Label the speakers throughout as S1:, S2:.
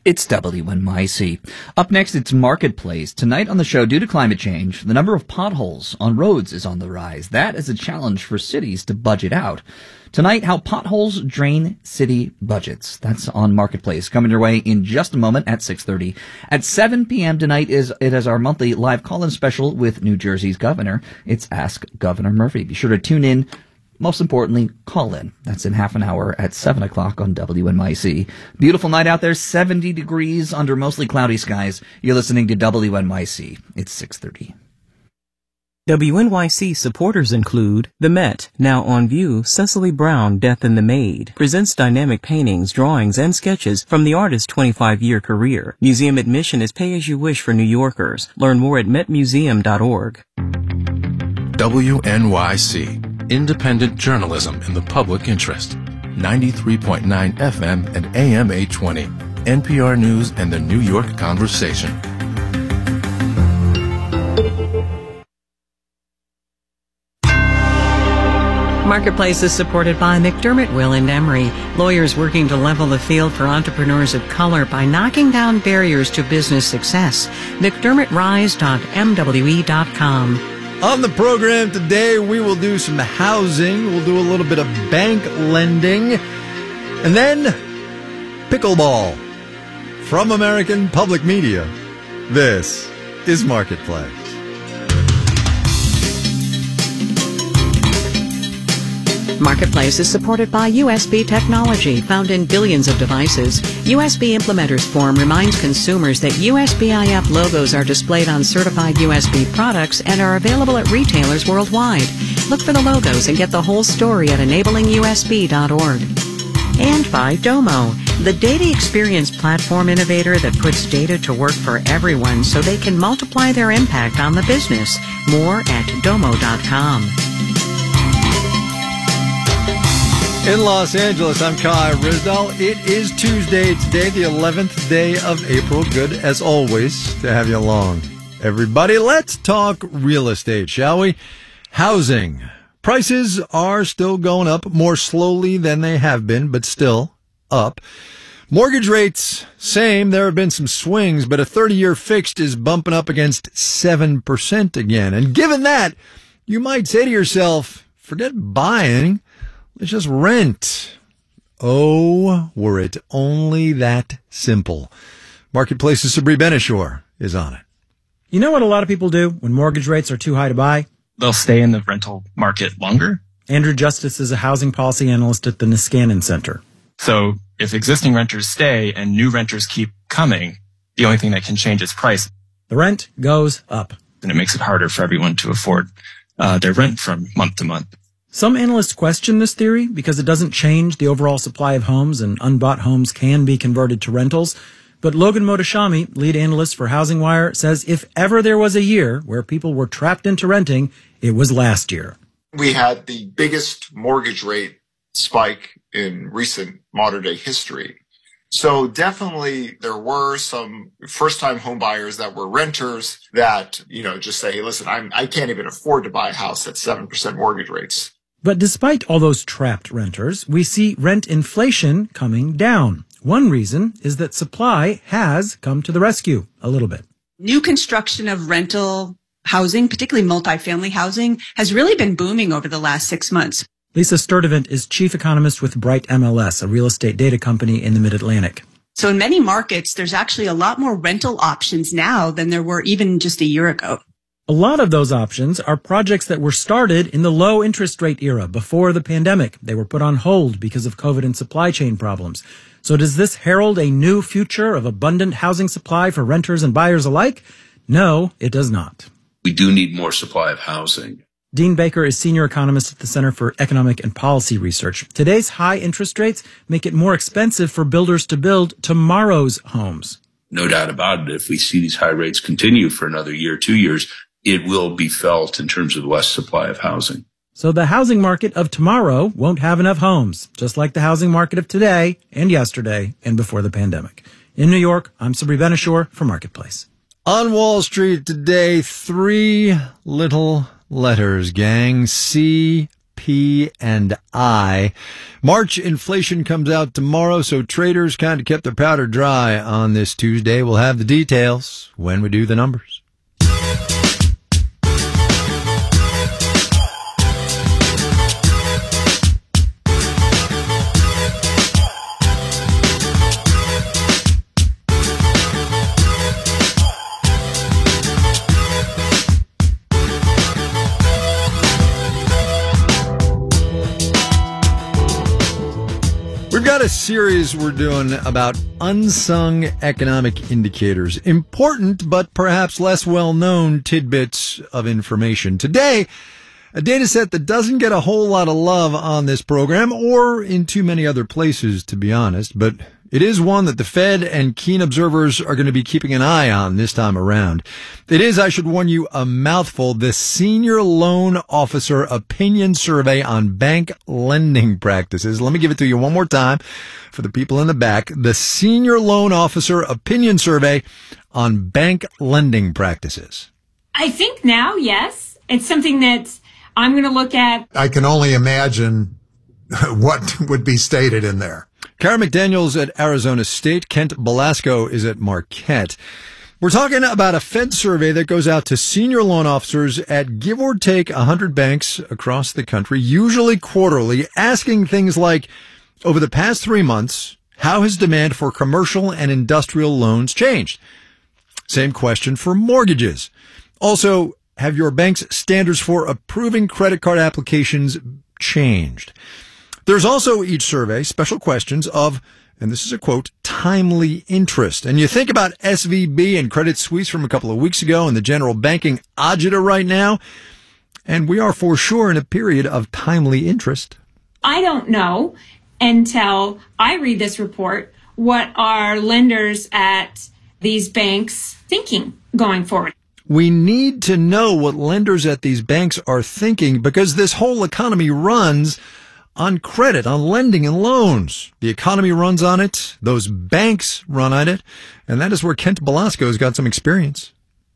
S1: It's WNYC. Up next, it's Marketplace. Tonight on the show, due to climate change, the number of potholes on roads is on the rise. That is a challenge for cities to budget out. Tonight, how potholes drain city budgets. That's on Marketplace. Coming your way in just a moment at 6:30. At 7 p.m. tonight is our monthly live call-in special with New Jersey's governor. It's Ask Governor Murphy. Be sure to tune in. Most importantly, call in. That's in half an hour at 7 o'clock on WNYC. Beautiful night out there, 70 degrees under mostly cloudy skies. You're listening to WNYC. It's 6:30.
S2: WNYC supporters include the Met, now on view, Cecily Brown, Death in the Maid, presents dynamic paintings, drawings, and sketches from the artist's 25-year career. Museum admission is pay as you wish for New Yorkers. Learn more at metmuseum.org.
S3: WNYC. Independent journalism in the public interest. 93.9 FM and AM 820. NPR News and the New York Conversation.
S4: Marketplace is supported by McDermott, Will & Emery, lawyers working to level the field for entrepreneurs of color by knocking down barriers to business success. McDermottRise.mwe.com.
S5: On the program today, we will do some housing, we'll do a little bit of bank lending, and then pickleball. From American Public Media, this is Marketplace.
S4: Marketplace is supported by USB technology, found in billions of devices. USB Implementers Form reminds consumers that USB-IF logos are displayed on certified USB products and are available at retailers worldwide. Look for the logos and get the whole story at enablingus.org. And by Domo, the data experience platform innovator that puts data to work for everyone so they can multiply their impact on the business. More at domo.com.
S5: In Los Angeles, I'm Kai Ryssdal. It is Tuesday today, the 11th day of April. Good, as always, to have you along. Everybody, let's talk real estate, shall we? Housing. Prices are still going up more slowly than they have been, but still up. Mortgage rates, same. There have been some swings, but a 30-year fixed is bumping up against 7% again. And given that, you might say to yourself, forget buying. Let's just rent. Oh, were it only that simple. Marketplace's Sabri Benishore is on it.
S6: You know what a lot of people do when mortgage rates are too high to buy?
S7: They'll stay in the rental market longer.
S6: Andrew Justice is a housing policy analyst at the Niskanen Center.
S7: So if existing renters stay and new renters keep coming, the only thing that can change is price.
S6: The rent goes up.
S7: And it makes it harder for everyone to afford their rent from month to month.
S6: Some analysts question this theory because it doesn't change the overall supply of homes, and unbought homes can be converted to rentals. But Logan Mohtashami, lead analyst for Housing Wire, says if ever there was a year where people were trapped into renting, it was last year.
S8: We had the biggest mortgage rate spike in recent modern-day history. So definitely there were some first-time home buyers that were renters that, just say, hey, listen, I can't even afford to buy a house at 7% mortgage rates.
S6: But despite all those trapped renters, we see rent inflation coming down. One reason is that supply has come to the rescue a little bit.
S9: New construction of rental housing, particularly multifamily housing, has really been booming over the last 6 months.
S6: Lisa Sturdivant is chief economist with Bright MLS, a real estate data company in the Mid-Atlantic.
S9: So in many markets, there's actually a lot more rental options now than there were even just a year ago.
S6: A lot of those options are projects that were started in the low interest rate era before the pandemic. They were put on hold because of COVID and supply chain problems. So does this herald a new future of abundant housing supply for renters and buyers alike? No, it does not.
S10: We do need more supply of housing.
S6: Dean Baker is senior economist at the Center for Economic and Policy Research. Today's high interest rates make it more expensive for builders to build tomorrow's homes.
S10: No doubt about it. If we see these high rates continue for another year, 2 years, it will be felt in terms of less supply of housing.
S6: So the housing market of tomorrow won't have enough homes, just like the housing market of today and yesterday and before the pandemic. In New York, I'm Sabri Benishore for Marketplace.
S5: On Wall Street today, 3 little letters, gang. CPI. CPI. March inflation comes out tomorrow, so traders kind of kept their powder dry on this Tuesday. We'll have the details when we do the numbers. We've got a series we're doing about unsung economic indicators, important but perhaps less well-known tidbits of information. Today, a data set that doesn't get a whole lot of love on this program or in too many other places, to be honest, but it is one that the Fed and keen observers are going to be keeping an eye on this time around. It is, I should warn you, a mouthful. The Senior Loan Officer Opinion Survey on Bank Lending Practices. Let me give it to you one more time for the people in the back. The Senior Loan Officer Opinion Survey on Bank Lending Practices.
S11: I think now, yes. It's something that I'm going to look at.
S12: I can only imagine what would be stated in there.
S5: Kara McDaniels at Arizona State. Kent Belasco is at Marquette. We're talking about a Fed survey that goes out to senior loan officers at give or take 100 banks across the country, usually quarterly, asking things like, over the past 3 months, how has demand for commercial and industrial loans changed? Same question for mortgages. Also, have your bank's standards for approving credit card applications changed? There's also each survey special questions of, and this is a quote, timely interest. And you think about SVB and Credit Suisse from a couple of weeks ago and the general banking agita right now, and we are for sure in a period of timely interest.
S11: I don't know until I read this report what are lenders at these banks thinking going forward.
S5: We need to know what lenders at these banks are thinking because this whole economy runs on credit, on lending and loans. The economy runs on it. Those banks run on it. And that is where Kent Belasco has got some experience.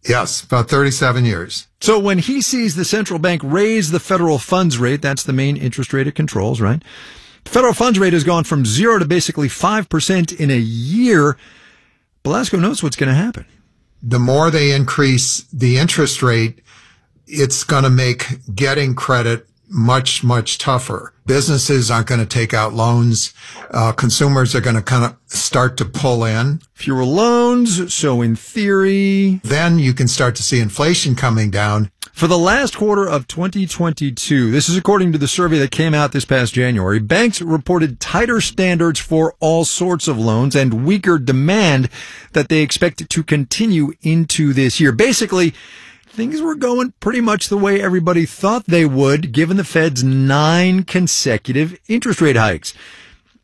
S12: Yes, about 37 years.
S5: So when he sees the central bank raise the federal funds rate, that's the main interest rate it controls, right? The federal funds rate has gone from 0 to basically 5% in a year. Belasco knows what's going to happen.
S12: The more they increase the interest rate, it's going to make getting credit much, much tougher. Businesses aren't going to take out loans. Consumers are going to kind of start to pull in.
S5: Fewer loans, so in theory,
S12: then you can start to see inflation coming down.
S5: For the last quarter of 2022, this is according to the survey that came out this past January, banks reported tighter standards for all sorts of loans and weaker demand that they expect to continue into this year. Basically, things were going pretty much the way everybody thought they would, given the Fed's 9 consecutive interest rate hikes.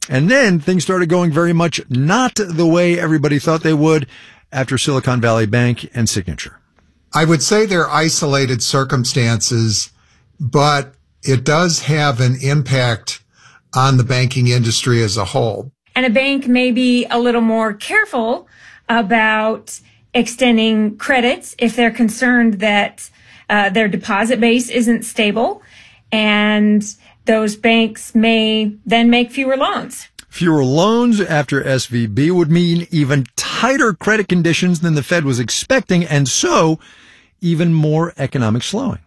S5: And then things started going very much not the way everybody thought they would after Silicon Valley Bank and Signature.
S12: I would say they're isolated circumstances, but it does have an impact on the banking industry as a whole.
S11: And a bank may be a little more careful about extending credits if they're concerned that their deposit base isn't stable, and those banks may then make fewer loans.
S5: Fewer loans after SVB would mean even tighter credit conditions than the Fed was expecting, and so even more economic slowing.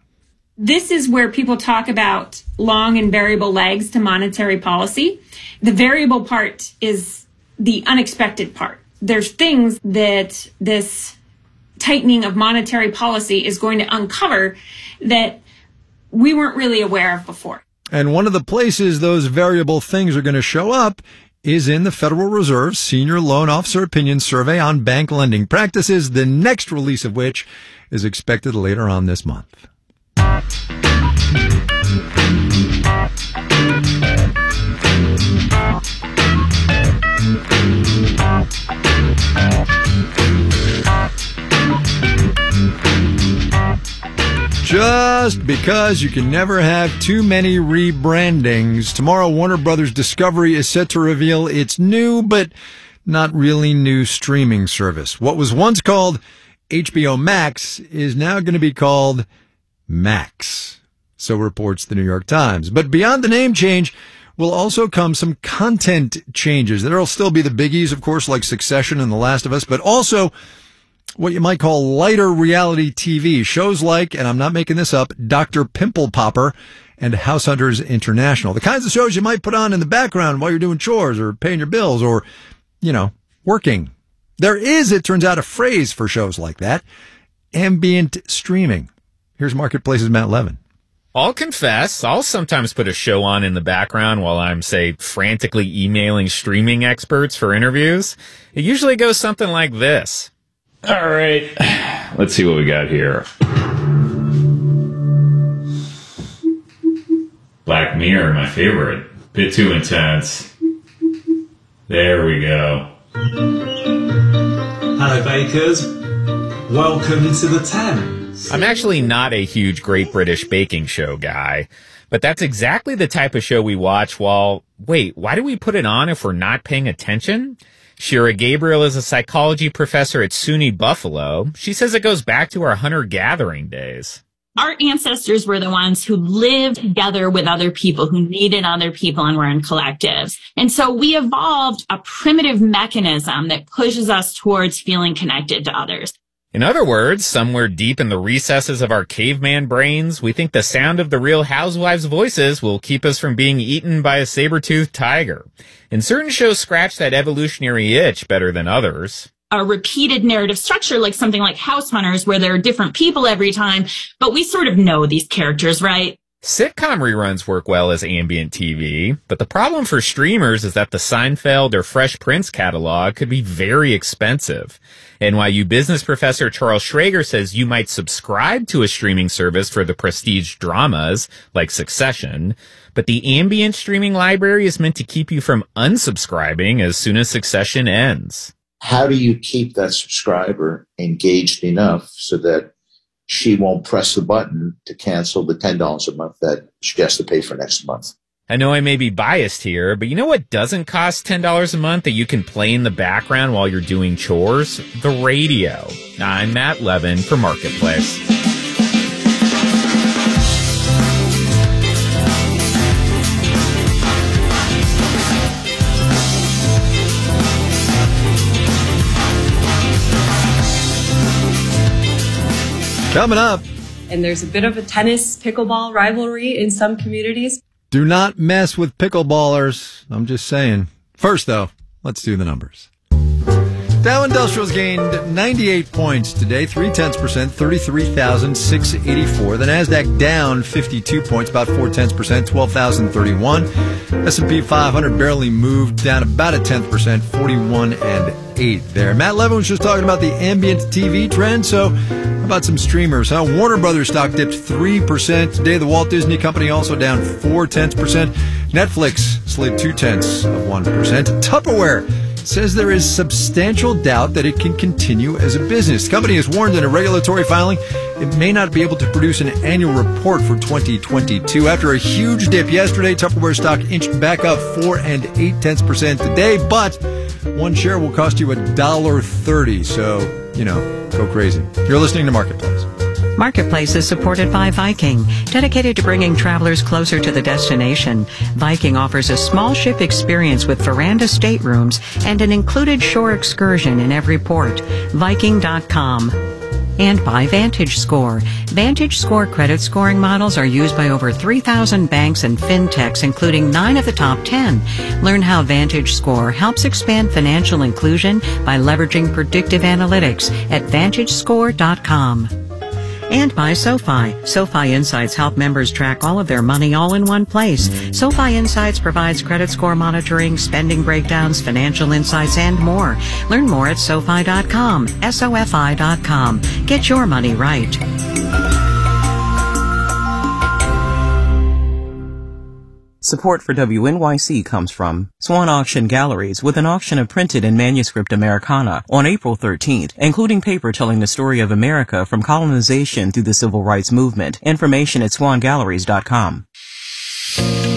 S11: This is where people talk about long and variable legs to monetary policy. The variable part is the unexpected part. There's things that this tightening of monetary policy is going to uncover that we weren't really aware of before.
S5: And one of the places those variable things are going to show up is in the Federal Reserve's Senior Loan Officer Opinion Survey on Bank Lending Practices, the next release of which is expected later on this month. Just because you can never have too many rebrandings. Tomorrow, Warner Brothers Discovery is set to reveal its new, but not really new streaming service. What was once called HBO Max is now going to be called Max. So reports the New York Times. But beyond the name change will also come some content changes. There'll still be the biggies, of course, like Succession and The Last of Us, but also what you might call lighter reality TV. Shows like, and I'm not making this up, Dr. Pimple Popper and House Hunters International. The kinds of shows you might put on in the background while you're doing chores or paying your bills or, working. There is, it turns out, a phrase for shows like that. Ambient streaming. Here's Marketplace's Matt Levin.
S13: I'll confess, I'll sometimes put a show on in the background while I'm, say, frantically emailing streaming experts for interviews. It usually goes something like this.
S14: All right, let's see what we got here. Black Mirror, my favorite. Bit too intense. There we go.
S15: Hello, Bakers. Welcome to the Thames.
S13: I'm actually not a huge Great British Baking Show guy, but that's exactly the type of show we watch while, wait, why do we put it on if we're not paying attention? Shira Gabriel is a psychology professor at SUNY Buffalo. She says it goes back to our hunter-gathering days.
S16: Our ancestors were the ones who lived together with other people, who needed other people and were in collectives. And so we evolved a primitive mechanism that pushes us towards feeling connected to others.
S13: In other words, somewhere deep in the recesses of our caveman brains, we think the sound of the Real Housewives' voices will keep us from being eaten by a saber-toothed tiger. And certain shows scratch that evolutionary itch better than others.
S16: A repeated narrative structure like something like House Hunters, where there are different people every time, but we sort of know these characters, right?
S13: Sitcom reruns work well as ambient TV, but the problem for streamers is that the Seinfeld or Fresh Prince catalog could be very expensive. NYU business professor Charles Schrager says you might subscribe to a streaming service for the prestige dramas, like Succession, but the ambient streaming library is meant to keep you from unsubscribing as soon as Succession ends.
S17: How do you keep that subscriber engaged enough so that she won't press the button to cancel the $10 a month that she has to pay for next month?
S13: I know I may be biased here, but you know what doesn't cost $10 a month that you can play in the background while you're doing chores? The radio. I'm Matt Levin for Marketplace.
S5: Coming up.
S18: And there's a bit of a tennis pickleball rivalry in some communities.
S5: Do not mess with pickleballers. I'm just saying. First, though, let's do the numbers. Dow Industrials gained 98 points today, 0.3%, 33,684. The Nasdaq down 52 points, about 0.4%, 12,031. S&P 500 barely moved, down about 0.1%, 41.8 there. Matt Levin was just talking about the ambient TV trend, so how about some streamers? Warner Brothers stock dipped 3% today. The Walt Disney Company also down 0.4%. Netflix slid 0.2%. Tupperware says there is substantial doubt that it can continue as a business. The company has warned in a regulatory filing it may not be able to produce an annual report for 2022. After a huge dip yesterday, Tupperware stock inched back up 4.8% today, but one share will cost you $1.30. So, go crazy. You're listening to Marketplace.
S4: Marketplace is supported by Viking, dedicated to bringing travelers closer to the destination. Viking offers a small ship experience with veranda staterooms and an included shore excursion in every port. Viking.com. And by VantageScore. VantageScore credit scoring models are used by over 3,000 banks and fintechs, including 9 of the top 10. Learn how VantageScore helps expand financial inclusion by leveraging predictive analytics at VantageScore.com. And by SoFi. SoFi Insights help members track all of their money all in one place. SoFi Insights provides credit score monitoring, spending breakdowns, financial insights, and more. Learn more at SoFi.com, SoFi.com. Get your money right.
S2: Support for WNYC comes from Swan Auction Galleries, with an auction of printed and manuscript Americana on April 13th, including paper telling the story of America from colonization through the Civil Rights Movement. Information at swangalleries.com.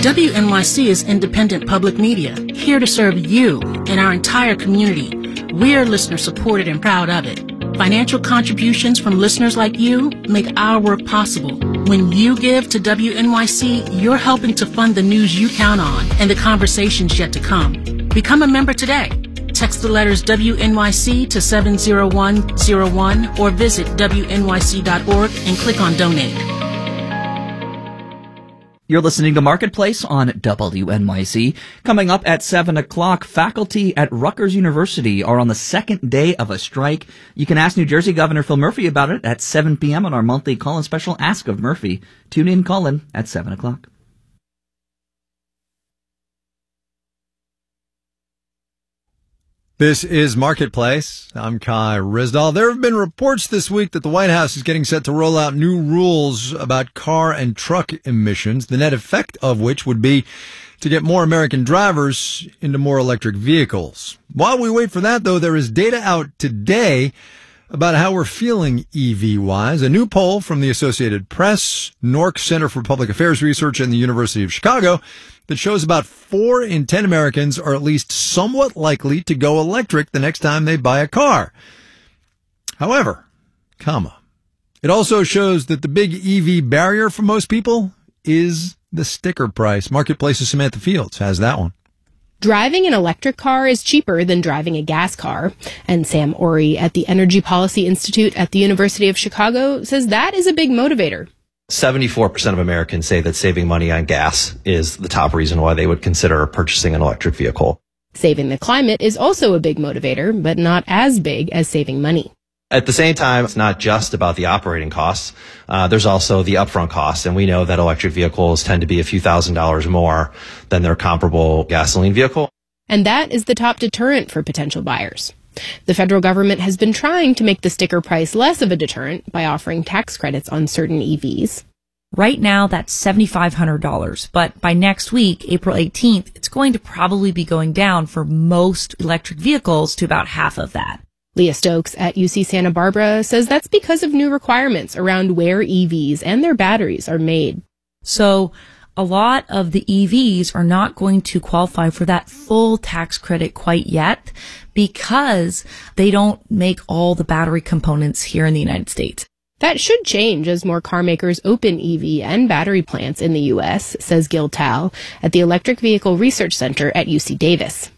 S19: WNYC is independent public media, here to serve you and our entire community. We are listener-supported and proud of it. Financial contributions from listeners like you make our work possible. When you give to WNYC, you're helping to fund the news you count on and the conversations yet to come. Become a member today. Text the letters WNYC to 70101 or visit WNYC.org and click on Donate.
S1: You're listening to Marketplace on WNYC. Coming up at 7 o'clock, faculty at Rutgers University are on the second day of a strike. You can ask New Jersey Governor Phil Murphy about it at 7 p.m. on our monthly call-in special, Ask of Murphy. Tune in, call in at 7 o'clock.
S5: This is Marketplace. I'm Kai Ryssdal. There have been reports this week that the White House is getting set to roll out new rules about car and truck emissions, the net effect of which would be to get more American drivers into more electric vehicles. While we wait for that, though, there is data out today about how we're feeling EV-wise. A new poll from the Associated Press, NORC Center for Public Affairs Research, and the University of Chicago that shows about 4 in 10 Americans are at least somewhat likely to go electric the next time they buy a car. However, it also shows that the big EV barrier for most people is the sticker price. Marketplace's Samantha Fields has that one.
S20: Driving an electric car is cheaper than driving a gas car. And Sam Ori at the Energy Policy Institute at the University of Chicago says that is a big motivator.
S21: 74% of Americans say that saving money on gas is the top reason why they would consider purchasing an electric vehicle.
S20: Saving the climate is also a big motivator, but not as big as saving money.
S21: At the same time, it's not just about the operating costs. There's also the upfront costs, and we know that electric vehicles tend to be a few $1,000s more than their comparable gasoline vehicle.
S20: And that is the top deterrent for potential buyers. The federal government has been trying to make the sticker price less of a deterrent by offering tax credits on certain EVs.
S22: Right now, that's $7,500, but by next week, April 18th, it's going to probably be going down for most electric vehicles to about half of that.
S20: Leah Stokes at UC Santa Barbara says that's because of new requirements around where EVs and their batteries are made.
S22: So a lot of the EVs are not going to qualify for that full tax credit quite yet because they don't make all the battery components here in the United States.
S20: That should change as more car makers open EV and battery plants in the U.S., says Gil Tal at the Electric Vehicle Research Center at UC Davis.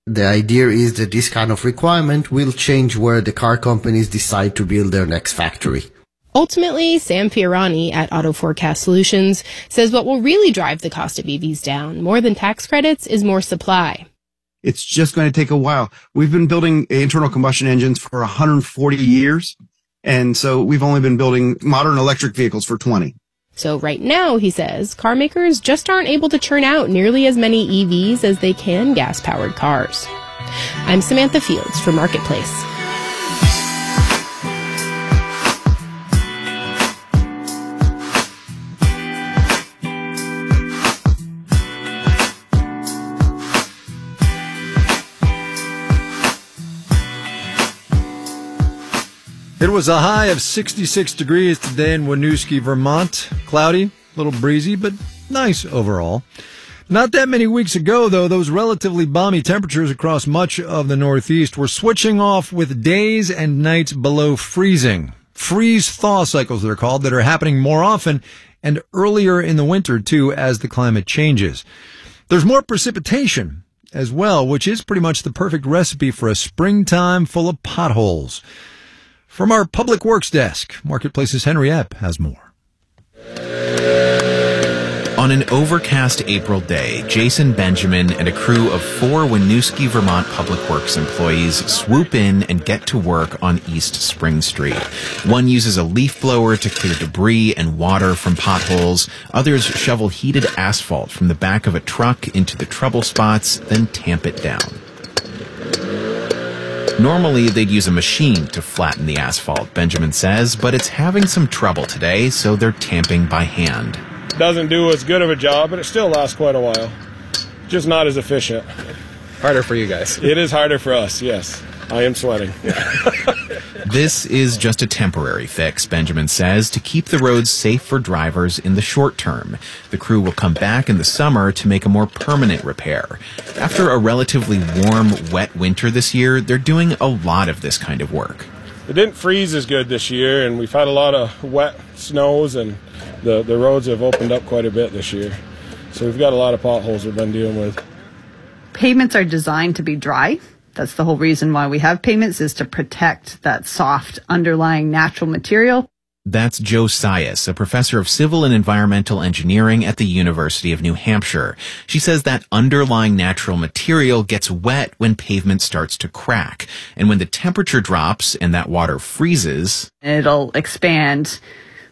S23: The idea is that this kind of requirement will change where the car companies decide to build their next factory.
S20: Ultimately, Sam Fiorani at Auto Forecast Solutions says what will really drive the cost of EVs down, more than tax credits, is more supply.
S24: It's just going to take a while. We've been building internal combustion engines for 140 years, and so we've only been building modern electric vehicles for 20.
S20: So right now, he says, car makers just aren't able to churn out nearly as many EVs as they can gas-powered cars. I'm Samantha Fields for Marketplace.
S5: It was a high of 66 degrees today in Winooski, Vermont. Cloudy, a little breezy, but nice overall. Not that many weeks ago, though, those relatively balmy temperatures across much of the Northeast were switching off with days and nights below freezing. Freeze-thaw cycles, they're called, that are happening more often and earlier in the winter, too, as the climate changes. There's more precipitation as well, which is pretty much the perfect recipe for a springtime full of potholes. From our Public Works desk, Marketplace's Henry Epp has more.
S25: On an overcast April day, Jason Benjamin and a crew of 4 Winooski, Vermont Public Works employees swoop in and get to work on East Spring Street. One uses a leaf blower to clear debris and water from potholes. Others shovel heated asphalt from the back of a truck into the trouble spots, then tamp it down. Normally, they'd use a machine to flatten the asphalt, Benjamin says, but it's having some trouble today, so they're tamping by hand.
S26: Doesn't do as good of a job, but it still lasts quite a while. Just not as efficient.
S27: Harder for you guys.
S26: It is harder for us, yes. I am sweating.
S25: This is just a temporary fix, Benjamin says, to keep the roads safe for drivers in the short term. The crew will come back in the summer to make a more permanent repair. After a relatively warm, wet winter this year, they're doing a lot of this kind of work.
S26: It didn't freeze as good this year, and we've had a lot of wet snows, and The roads have opened up quite a bit this year. So we've got a lot of potholes we've been dealing with.
S3: Pavements are designed to be dry. That's the whole reason why we have pavements, is to protect that soft underlying natural material.
S25: That's Jo Sias, a professor of civil and environmental engineering at the University of New Hampshire. She says that underlying natural material gets wet when pavement starts to crack. And when the temperature drops and that water freezes,
S3: it'll expand,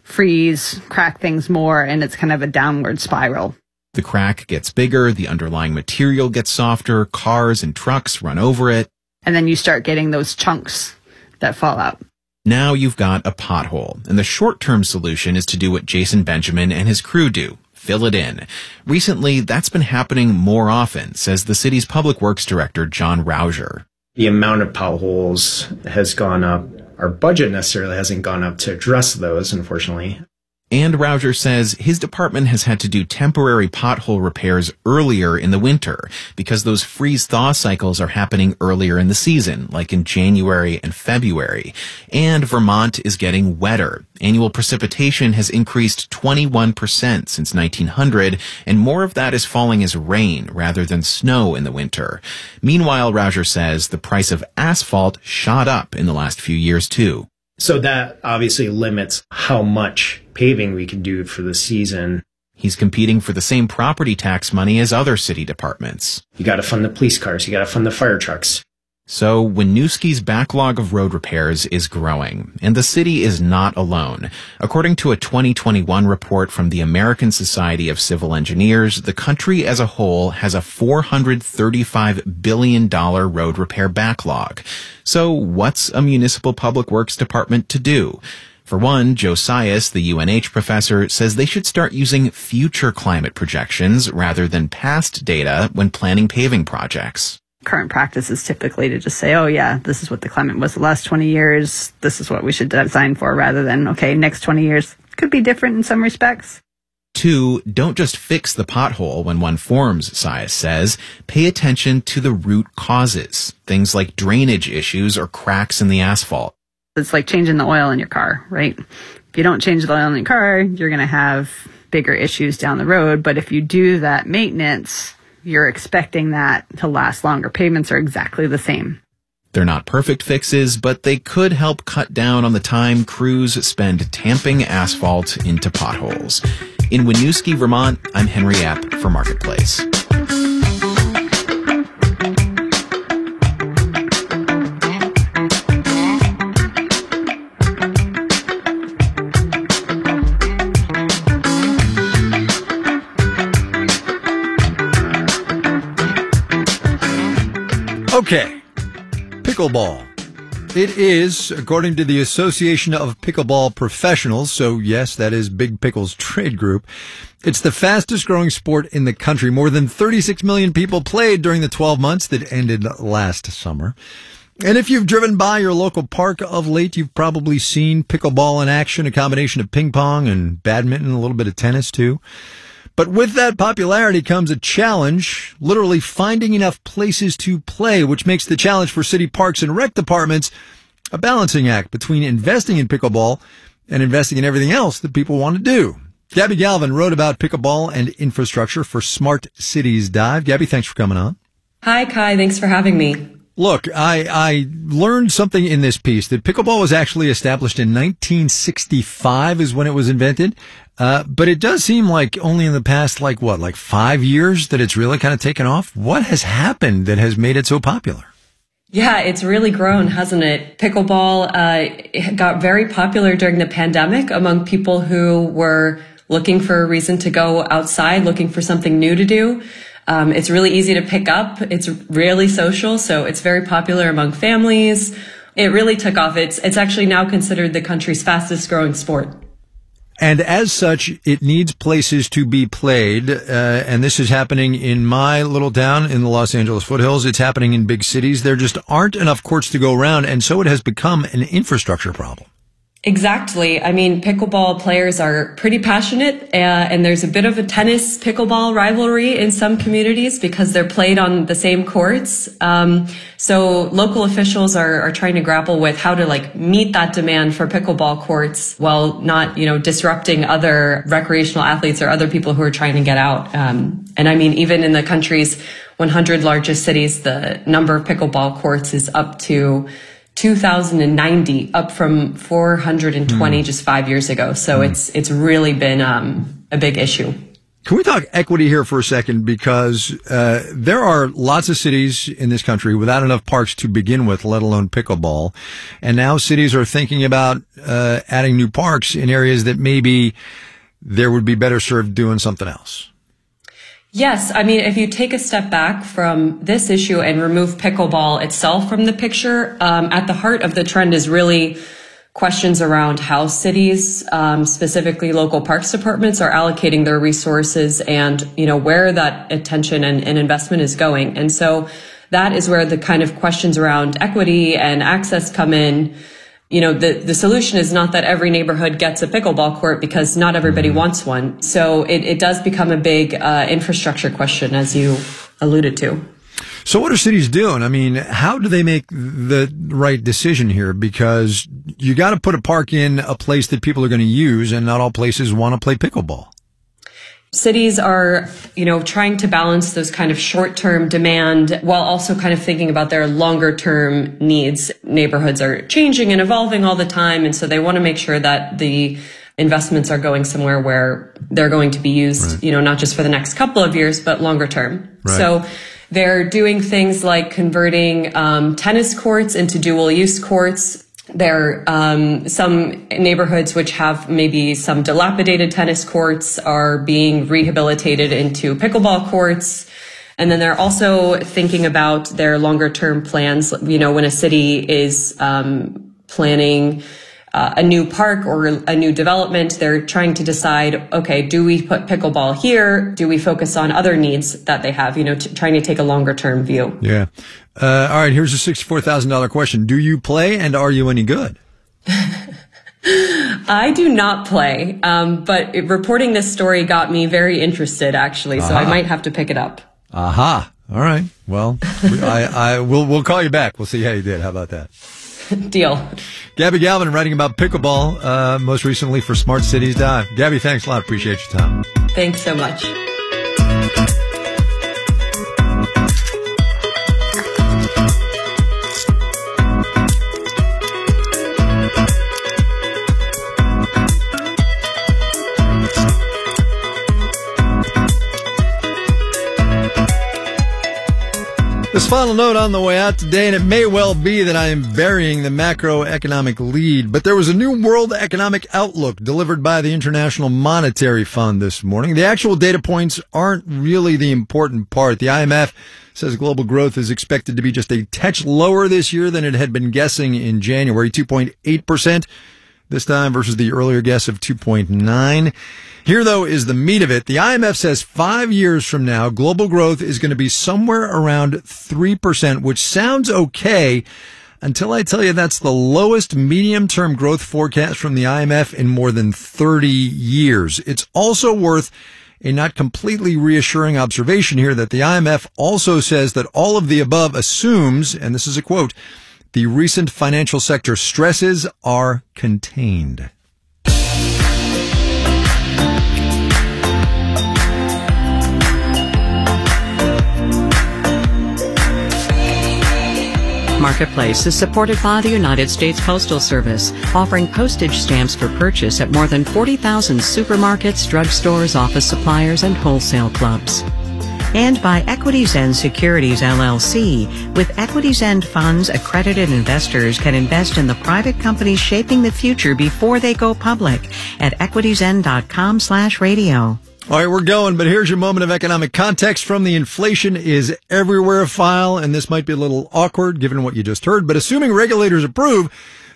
S3: freeze, crack things more, and it's kind of a downward spiral.
S25: The crack gets bigger, the underlying material gets softer, cars and trucks run over it.
S3: And then you start getting those chunks that fall out.
S25: Now you've got a pothole, and the short-term solution is to do what Jason Benjamin and his crew do, fill it in. Recently, that's been happening more often, says the city's public works director, John Rauscher.
S6: The amount of potholes has gone up. Our budget necessarily hasn't gone up to address those, unfortunately.
S25: And Rauscher says his department has had to do temporary pothole repairs earlier in the winter because those freeze-thaw cycles are happening earlier in the season, like in January and February. And Vermont is getting wetter. Annual precipitation has increased 21% since 1900, and more of that is falling as rain rather than snow in the winter. Meanwhile, Rauscher says the price of asphalt shot up in the last few years, too.
S6: So that obviously limits how much paving we can do for the season.
S25: He's competing for the same property tax money as other city departments.
S6: You got to fund the police cars. You got to fund the fire trucks.
S25: So Winooski's backlog of road repairs is growing, and the city is not alone. According to a 2021 report from the American Society of Civil Engineers, the country as a whole has a $435 billion road repair backlog. So what's a municipal public works department to do? For one, Jo Sias, the UNH professor, says they should start using future climate projections rather than past data when planning paving projects.
S3: Current practice is typically to just say, oh yeah, this is what the climate was the last 20 years. This is what we should design for, rather than, okay, next 20 years could be different in some respects.
S25: 2, don't just fix the pothole when one forms, Sias says. Pay attention to the root causes, things like drainage issues or cracks in the asphalt.
S3: It's like changing the oil in your car, right? If you don't change the oil in your car, you're going to have bigger issues down the road. But if you do that maintenance, you're expecting that to last longer. Pavements are exactly the same.
S25: They're not perfect fixes, but they could help cut down on the time crews spend tamping asphalt into potholes. In Winooski, Vermont, I'm Henry Epp for Marketplace.
S5: Okay, pickleball. It is, according to the Association of Pickleball Professionals, so yes, that is Big Pickle's trade group, it's the fastest growing sport in the country. More than 36 million people played during the 12 months that ended last summer. And if you've driven by your local park of late, you've probably seen pickleball in action, a combination of ping pong and badminton, a little bit of tennis too. But with that popularity comes a challenge, literally finding enough places to play, which makes the challenge for city parks and rec departments a balancing act between investing in pickleball and investing in everything else that people want to do. Gabby Galvin wrote about pickleball and infrastructure for Smart Cities Dive. Gabby, thanks for coming on.
S18: Hi, Kai. Thanks for having me.
S5: Look, I learned something in this piece that pickleball was actually established in 1965 is when it was invented. But it does seem like only in the past, like 5 years that it's really kind of taken off. What has happened that has made it so popular?
S18: Yeah, it's really grown, hasn't it? Pickleball it got very popular during the pandemic among people who were looking for a reason to go outside, looking for something new to do. It's really easy to pick up. It's really social, so it's very popular among families. It really took off. It's actually now considered the country's fastest growing sport.
S5: And as such, it needs places to be played. And this is happening in my little town in the Los Angeles foothills. It's happening in big cities. There just aren't enough courts to go around. And so it has become an infrastructure problem.
S18: Exactly. I mean, pickleball players are pretty passionate, and there's a bit of a tennis pickleball rivalry in some communities because they're played on the same courts. So local officials are trying to grapple with how to meet that demand for pickleball courts while not, disrupting other recreational athletes or other people who are trying to get out. And I mean, even in the country's 100 largest cities, the number of pickleball courts is up to 2,090, up from 420 just 5 years ago. So it's really been a big issue.
S5: Can we talk equity here for a second? Because there are lots of cities in this country without enough parks to begin with, let alone pickleball. And now cities are thinking about adding new parks in areas that maybe there would be better served doing something else.
S18: Yes. I mean, if you take a step back from this issue and remove pickleball itself from the picture, at the heart of the trend is really questions around how cities, specifically local parks departments, are allocating their resources and, where that attention and investment is going. And so that is where the kind of questions around equity and access come in. The solution is not that every neighborhood gets a pickleball court because not everybody wants one. So it does become a big infrastructure question, as you alluded to.
S5: So what are cities doing? I mean, how do they make the right decision here? Because you got to put a park in a place that people are going to use, and not all places want to play pickleball.
S18: Cities are, trying to balance those kind of short-term demand while also kind of thinking about their longer-term needs. Neighborhoods are changing and evolving all the time, and so they want to make sure that the investments are going somewhere where they're going to be used, right, not just for the next couple of years, but longer term. Right. So they're doing things like converting tennis courts into dual-use courts. There are some neighborhoods which have maybe some dilapidated tennis courts are being rehabilitated into pickleball courts. And then they're also thinking about their longer term plans. When a city is planning a new park or a new development, they're trying to decide, okay, do we put pickleball here? Do we focus on other needs that they have, trying to take a longer term view?
S5: Yeah. All right. Here's a $64,000 question. Do you play, and are you any good?
S18: I do not play. But reporting this story got me very interested, actually. So I might have to pick it up.
S5: Aha. All right. Well, we'll call you back. We'll see how you did. How about that?
S18: Deal.
S5: Gabby Galvin writing about pickleball, most recently for Smart Cities Dive. Gabby, thanks a lot. Appreciate your time.
S18: Thanks so much.
S5: This final note on the way out today, and it may well be that I am burying the macroeconomic lead, but there was a new World Economic Outlook delivered by the International Monetary Fund this morning. The actual data points aren't really the important part. The IMF says global growth is expected to be just a touch lower this year than it had been guessing in January, 2.8% this time versus the earlier guess of 2.9%. Here, though, is the meat of it. The IMF says 5 years from now, global growth is going to be somewhere around 3%, which sounds okay until I tell you that's the lowest medium-term growth forecast from the IMF in more than 30 years. It's also worth a not completely reassuring observation here that the IMF also says that all of the above assumes, and this is a quote, the recent financial sector stresses are contained.
S4: Marketplace is supported by the United States Postal Service, offering postage stamps for purchase at more than 40,000 supermarkets, drugstores, office suppliers, and wholesale clubs. And by EquityZen Securities, LLC. With EquityZen funds, accredited investors can invest in the private companies shaping the future before they go public at EquityZen.com/radio.
S5: All right, we're going, but here's your moment of economic context from the Inflation is Everywhere file, and this might be a little awkward given what you just heard, but assuming regulators approve,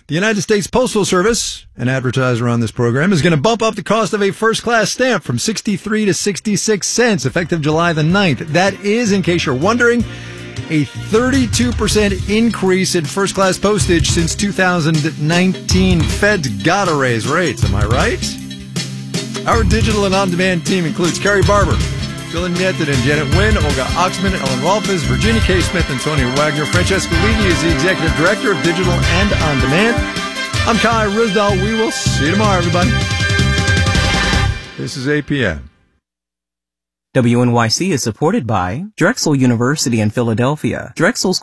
S5: the United States Postal Service, an advertiser on this program, is going to bump up the cost of a first-class stamp from 63 to 66 cents, effective July the 9th. That is, in case you're wondering, a 32% increase in first-class postage since 2019. Fed's gotta raise rates, am I right? Our digital and on-demand team includes Carrie Barber, Dylan Nieto, and Janet Wynn, Olga Oxman, Ellen Rolfes, Virginia K. Smith, and Tony Wagner. Francesca Levy is the Executive Director of Digital and On Demand. I'm Kai Risdall. We will see you tomorrow, everybody. This is APM.
S2: WNYC is supported by Drexel University in Philadelphia. Drexel's